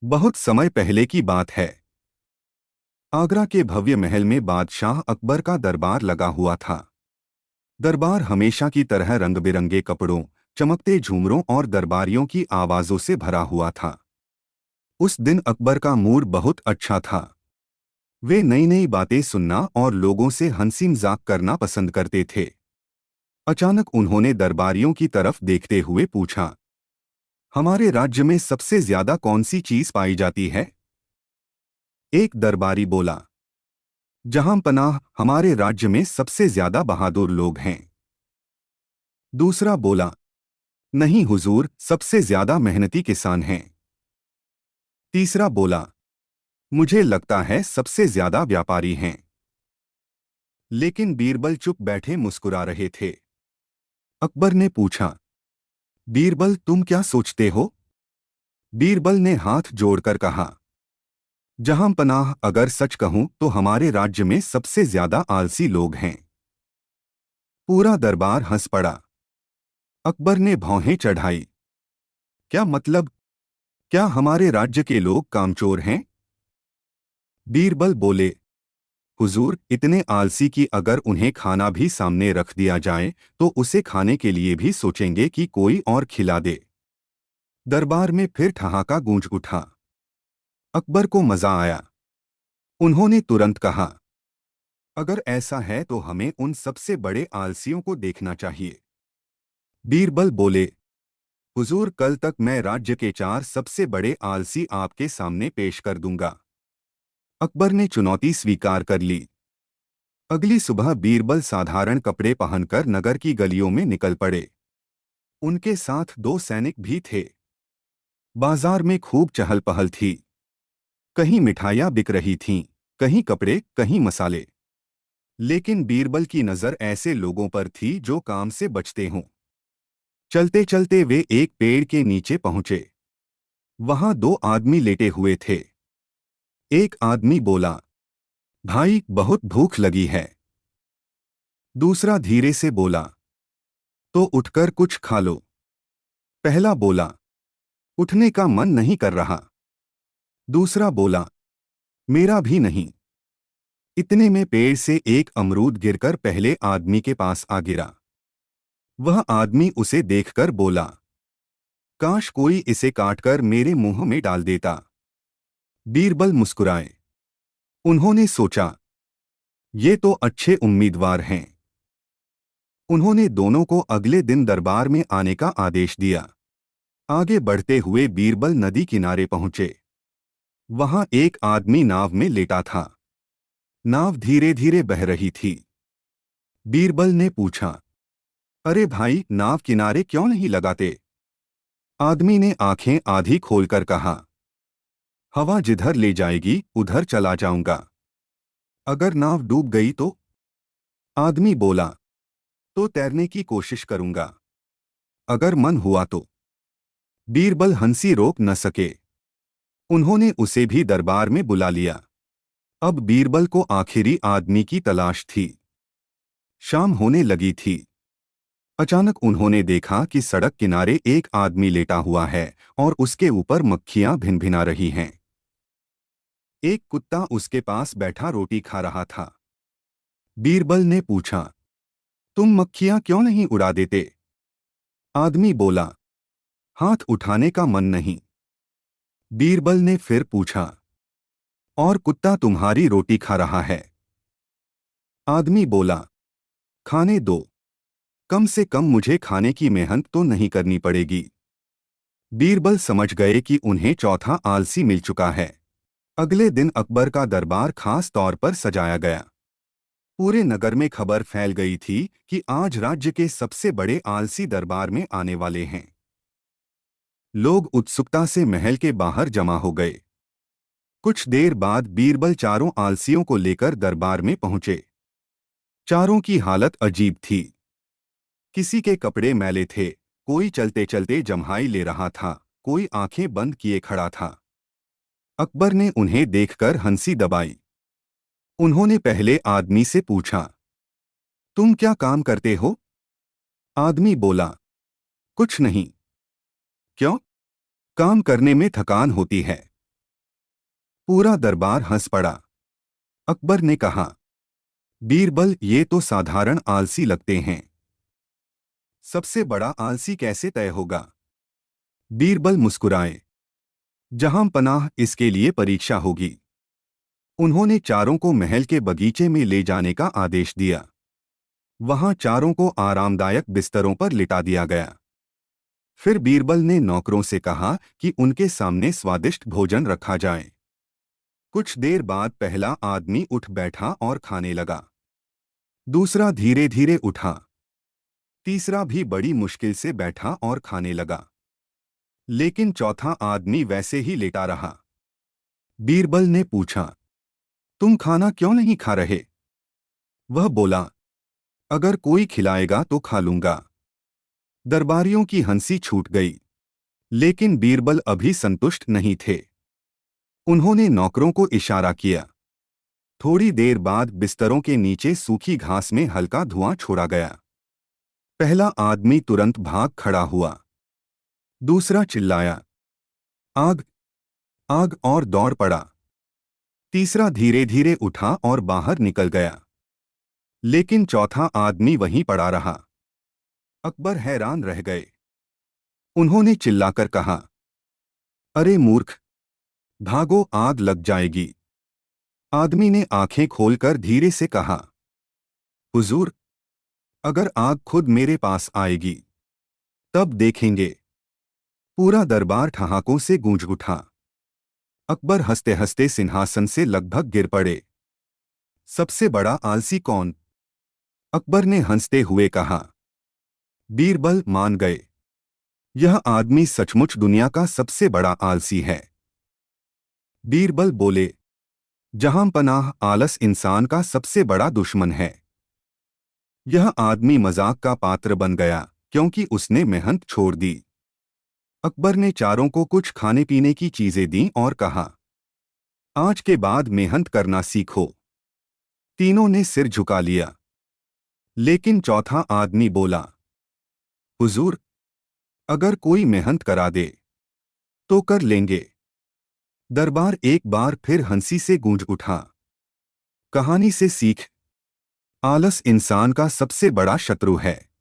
बहुत समय पहले की बात है। आगरा के भव्य महल में बादशाह अकबर का दरबार लगा हुआ था। दरबार हमेशा की तरह रंग बिरंगे कपड़ों, चमकते झूमरों और दरबारियों की आवाजों से भरा हुआ था। उस दिन अकबर का मूड बहुत अच्छा था। वे नई नई बातें सुनना और लोगों से हंसी मजाक करना पसंद करते थे। अचानक उन्होंने दरबारियों की तरफ देखते हुए पूछा, हमारे राज्य में सबसे ज्यादा कौन सी चीज पाई जाती है? एक दरबारी बोला, जहां पनाह, हमारे राज्य में सबसे ज्यादा बहादुर लोग हैं। दूसरा बोला, नहीं हुजूर, सबसे ज्यादा मेहनती किसान हैं। तीसरा बोला, मुझे लगता है सबसे ज्यादा व्यापारी हैं। लेकिन बीरबल चुप बैठे मुस्कुरा रहे थे। अकबर ने पूछा, बीरबल तुम क्या सोचते हो? बीरबल ने हाथ जोड़कर कहा, जहां पनाह, अगर सच कहूं तो हमारे राज्य में सबसे ज्यादा आलसी लोग हैं। पूरा दरबार हंस पड़ा। अकबर ने भौहें चढ़ाई। क्या मतलब? क्या हमारे राज्य के लोग कामचोर हैं? बीरबल बोले, हुजूर, इतने आलसी कि अगर उन्हें खाना भी सामने रख दिया जाए तो उसे खाने के लिए भी सोचेंगे कि कोई और खिला दे। दरबार में फिर ठहाका गूंज उठा। अकबर को मजा आया। उन्होंने तुरंत कहा, अगर ऐसा है तो हमें उन सबसे बड़े आलसियों को देखना चाहिए। बीरबल बोले, हुजूर, कल तक मैं राज्य के 4 सबसे बड़े आलसी आपके सामने पेश कर दूंगा। अकबर ने चुनौती स्वीकार कर ली। अगली सुबह बीरबल साधारण कपड़े पहनकर नगर की गलियों में निकल पड़े। उनके साथ 2 सैनिक भी थे। बाजार में खूब चहल पहल थी। कहीं मिठाइयाँ बिक रही थीं, कहीं कपड़े, कहीं मसाले। लेकिन बीरबल की नजर ऐसे लोगों पर थी जो काम से बचते हों। चलते चलते वे एक पेड़ के नीचे पहुंचे। वहां 2 आदमी लेटे हुए थे। एक आदमी बोला, भाई, बहुत भूख लगी है। दूसरा धीरे से बोला, तो उठकर कुछ खा लो। पहला बोला, उठने का मन नहीं कर रहा। दूसरा बोला, मेरा भी नहीं। इतने में पेड़ से एक अमरूद गिरकर पहले आदमी के पास आ गिरा। वह आदमी उसे देखकर बोला, काश कोई इसे काटकर मेरे मुंह में डाल देता। बीरबल मुस्कुराए। उन्होंने सोचा, ये तो अच्छे उम्मीदवार हैं। उन्होंने दोनों को अगले दिन दरबार में आने का आदेश दिया। आगे बढ़ते हुए बीरबल नदी किनारे पहुंचे। वहां एक आदमी नाव में लेटा था। नाव धीरे धीरे बह रही थी। बीरबल ने पूछा, अरे भाई, नाव किनारे क्यों नहीं लगाते? आदमी ने आंखें आधी खोलकर कहा, हवा जिधर ले जाएगी उधर चला जाऊंगा। अगर नाव डूब गई तो? आदमी बोला, तो तैरने की कोशिश करूंगा। अगर मन हुआ तो? बीरबल हंसी रोक न सके। उन्होंने उसे भी दरबार में बुला लिया। अब बीरबल को आखिरी आदमी की तलाश थी। शाम होने लगी थी। अचानक उन्होंने देखा कि सड़क किनारे एक आदमी लेटा हुआ है और उसके ऊपर मक्खियां भिनभिना रही हैं। एक कुत्ता उसके पास बैठा रोटी खा रहा था। बीरबल ने पूछा, तुम मक्खियां क्यों नहीं उड़ा देते? आदमी बोला, हाथ उठाने का मन नहीं। बीरबल ने फिर पूछा, और कुत्ता तुम्हारी रोटी खा रहा है? आदमी बोला, खाने दो, कम से कम मुझे खाने की मेहनत तो नहीं करनी पड़ेगी। बीरबल समझ गए कि उन्हें चौथा आलसी मिल चुका है। अगले दिन अकबर का दरबार खास तौर पर सजाया गया। पूरे नगर में खबर फैल गई थी कि आज राज्य के सबसे बड़े आलसी दरबार में आने वाले हैं। लोग उत्सुकता से महल के बाहर जमा हो गए। कुछ देर बाद बीरबल चारों आलसियों को लेकर दरबार में पहुंचे। चारों की हालत अजीब थी। किसी के कपड़े मैले थे, कोई चलते चलते जम्हाई ले रहा था, कोई आंखें बंद किए खड़ा था। अकबर ने उन्हें देखकर हंसी दबाई। उन्होंने पहले आदमी से पूछा, तुम क्या काम करते हो? आदमी बोला, कुछ नहीं। क्यों? काम करने में थकान होती है। पूरा दरबार हंस पड़ा। अकबर ने कहा, बीरबल, ये तो साधारण आलसी लगते हैं। सबसे बड़ा आलसी कैसे तय होगा? बीरबल मुस्कुराए। जहां पनाह, इसके लिए परीक्षा होगी। उन्होंने चारों को महल के बगीचे में ले जाने का आदेश दिया। वहां चारों को आरामदायक बिस्तरों पर लिटा दिया गया। फिर बीरबल ने नौकरों से कहा कि उनके सामने स्वादिष्ट भोजन रखा जाए। कुछ देर बाद पहला आदमी उठ बैठा और खाने लगा। दूसरा धीरे धीरे उठा। तीसरा भी बड़ी मुश्किल से बैठा और खाने लगा। लेकिन चौथा आदमी वैसे ही लेटा रहा। बीरबल ने पूछा, तुम खाना क्यों नहीं खा रहे? वह बोला, अगर कोई खिलाएगा तो खा लूंगा। दरबारियों की हंसी छूट गई। लेकिन बीरबल अभी संतुष्ट नहीं थे। उन्होंने नौकरों को इशारा किया। थोड़ी देर बाद बिस्तरों के नीचे सूखी घास में हल्का धुआं छोड़ा गया। पहला आदमी तुरंत भाग खड़ा हुआ। दूसरा चिल्लाया, आग, आग, और दौड़ पड़ा। तीसरा धीरे धीरे उठा और बाहर निकल गया। लेकिन चौथा आदमी वहीं पड़ा रहा। अकबर हैरान रह गए। उन्होंने चिल्लाकर कहा, अरे मूर्ख, भागो, आग लग जाएगी। आदमी ने आंखें खोलकर धीरे से कहा, हुजूर, अगर आग खुद मेरे पास आएगी तब देखेंगे। पूरा दरबार ठहाकों से गूंज उठा। अकबर हंसते हंसते सिंहासन से लगभग गिर पड़े। सबसे बड़ा आलसी कौन? अकबर ने हंसते हुए कहा। बीरबल मान गए। यह आदमी सचमुच दुनिया का सबसे बड़ा आलसी है। बीरबल बोले, जहां पनाह, आलस इंसान का सबसे बड़ा दुश्मन है। यह आदमी मजाक का पात्र बन गया क्योंकि उसने मेहनत छोड़ दी। अकबर ने चारों को कुछ खाने पीने की चीजें दी और कहा, आज के बाद मेहनत करना सीखो। तीनों ने सिर झुका लिया। लेकिन चौथा आदमी बोला, हुजूर, अगर कोई मेहनत करा दे तो कर लेंगे। दरबार एक बार फिर हंसी से गूंज उठा। कहानी से सीख, आलस इंसान का सबसे बड़ा शत्रु है।